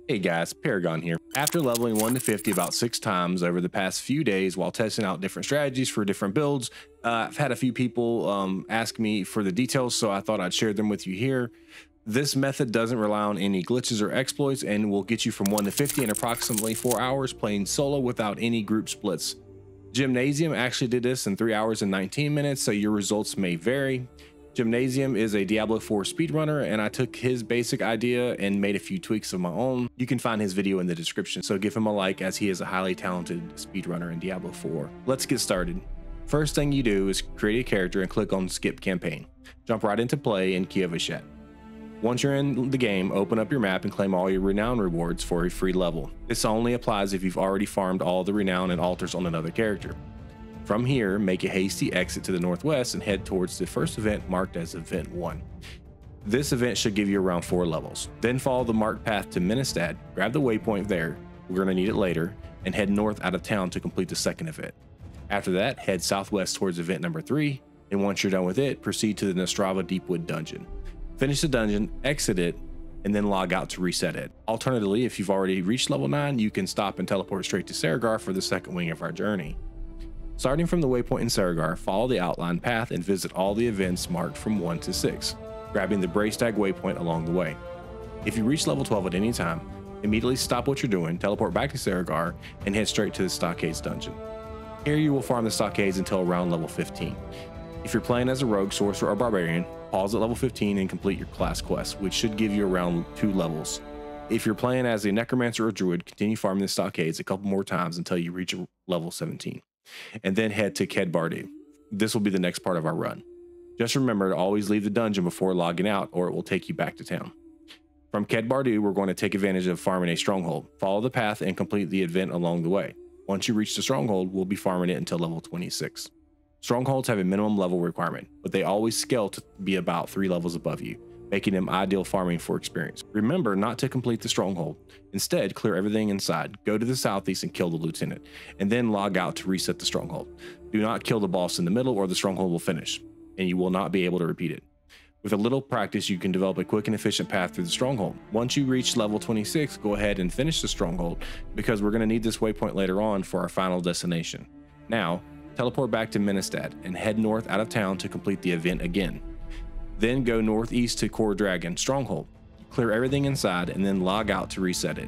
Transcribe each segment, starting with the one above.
Hey guys, Paragon here. After leveling 1 to 50 about 6 times over the past few days while testing out different strategies for different builds, I've had a few people ask me for the details, so I thought I'd share them with you here. This method doesn't rely on any glitches or exploits and will get you from 1 to 50 in approximately 4 hours playing solo without any group splits. Gymnasium actually did this in 3 hours and 19 minutes, so your results may vary. Gymnasium is a Diablo 4 speedrunner, and I took his basic idea and made a few tweaks of my own. You can find his video in the description, so give him a like as he is a highly talented speedrunner in Diablo 4. Let's get started. First thing you do is create a character and click on Skip Campaign. Jump right into play in Kievashet. Once you're in the game, open up your map and claim all your renown rewards for a free level. This only applies if you've already farmed all the renown and altars on another character. From here, make a hasty exit to the northwest and head towards the first event marked as Event 1. This event should give you around 4 levels. Then follow the marked path to Menestad, grab the waypoint there, we're going to need it later, and head north out of town to complete the second event. After that, head southwest towards event number 3, and once you're done with it, proceed to the Nastrava Deepwood dungeon. Finish the dungeon, exit it, and then log out to reset it. Alternatively, if you've already reached level 9, you can stop and teleport straight to Saragar for the second wing of our journey. Starting from the waypoint in Saragar, follow the outline path and visit all the events marked from 1 to 6, grabbing the Braystag waypoint along the way. If you reach level 12 at any time, immediately stop what you're doing, teleport back to Saragar, and head straight to the Stockades dungeon. Here you will farm the Stockades until around level 15. If you're playing as a rogue, sorcerer, or barbarian, pause at level 15 and complete your class quest, which should give you around 2 levels. If you're playing as a necromancer or druid, continue farming the Stockades a couple more times until you reach level 17. And then head to Ked Bardu. This will be the next part of our run. Just remember to always leave the dungeon before logging out, or it will take you back to town. From Ked Bardu, we're going to take advantage of farming a stronghold. Follow the path and complete the event along the way. Once you reach the stronghold, we'll be farming it until level 26. Strongholds have a minimum level requirement, but they always scale to be about 3 levels above you, making them ideal farming for experience. Remember not to complete the stronghold. Instead, clear everything inside, go to the southeast and kill the lieutenant, and then log out to reset the stronghold. Do not kill the boss in the middle or the stronghold will finish, and you will not be able to repeat it. With a little practice, you can develop a quick and efficient path through the stronghold. Once you reach level 26, go ahead and finish the stronghold, because we're going to need this waypoint later on for our final destination. Now, teleport back to Menestad and head north out of town to complete the event again. Then go northeast to Core Dragon Stronghold. Clear everything inside and then log out to reset it.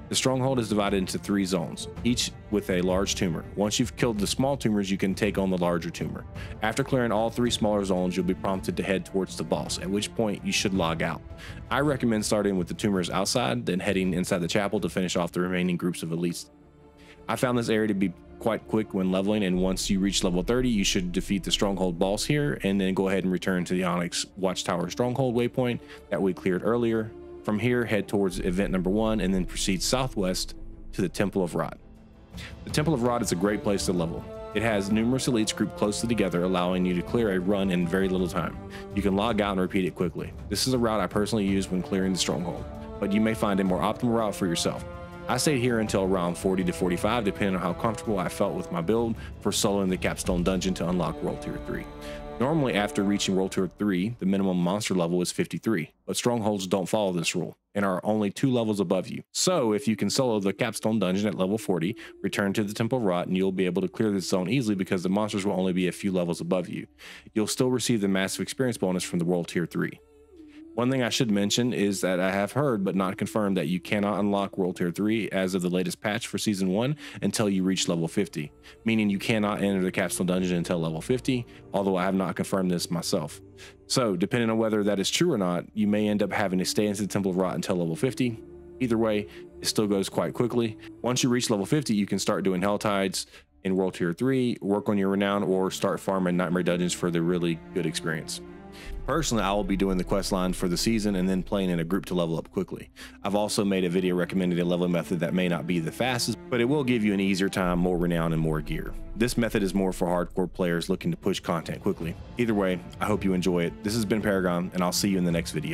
The stronghold is divided into 3 zones, each with a large tumor. Once you've killed the small tumors, you can take on the larger tumor. After clearing all 3 smaller zones, you'll be prompted to head towards the boss, at which point you should log out. I recommend starting with the tumors outside, then heading inside the chapel to finish off the remaining groups of elites. I found this area to be quite quick when leveling, and once you reach level 30, you should defeat the stronghold boss here, and then go ahead and return to the Onyx Watchtower stronghold waypoint that we cleared earlier. From here, head towards event number 1 and then proceed southwest to the Temple of Rot. The Temple of Rot is a great place to level. It has numerous elites grouped closely together, allowing you to clear a run in very little time. You can log out and repeat it quickly. This is a route I personally use when clearing the stronghold, but you may find a more optimal route for yourself. I stayed here until around 40 to 45, depending on how comfortable I felt with my build for soloing the Capstone Dungeon to unlock World Tier 3. Normally, after reaching World Tier 3, the minimum monster level is 53, but strongholds don't follow this rule and are only 2 levels above you. So if you can solo the Capstone Dungeon at level 40, return to the Temple of Rot and you'll be able to clear this zone easily because the monsters will only be a few levels above you. You'll still receive the massive experience bonus from the World Tier 3. One thing I should mention is that I have heard but not confirmed that you cannot unlock World Tier 3 as of the latest patch for Season 1 until you reach level 50, meaning you cannot enter the Capstone Dungeon until level 50, although I have not confirmed this myself. So, depending on whether that is true or not, you may end up having to stay into the Temple of Rot until level 50. Either way, it still goes quite quickly. Once you reach level 50, you can start doing Hell Tides in World Tier 3, work on your renown, or start farming Nightmare Dungeons for the really good experience. Personally, I will be doing the quest line for the season and then playing in a group to level up quickly. I've also made a video recommending a leveling method that may not be the fastest, but it will give you an easier time, more renown, and more gear. This method is more for hardcore players looking to push content quickly. Either way, I hope you enjoy it. This has been Paragon, and I'll see you in the next video.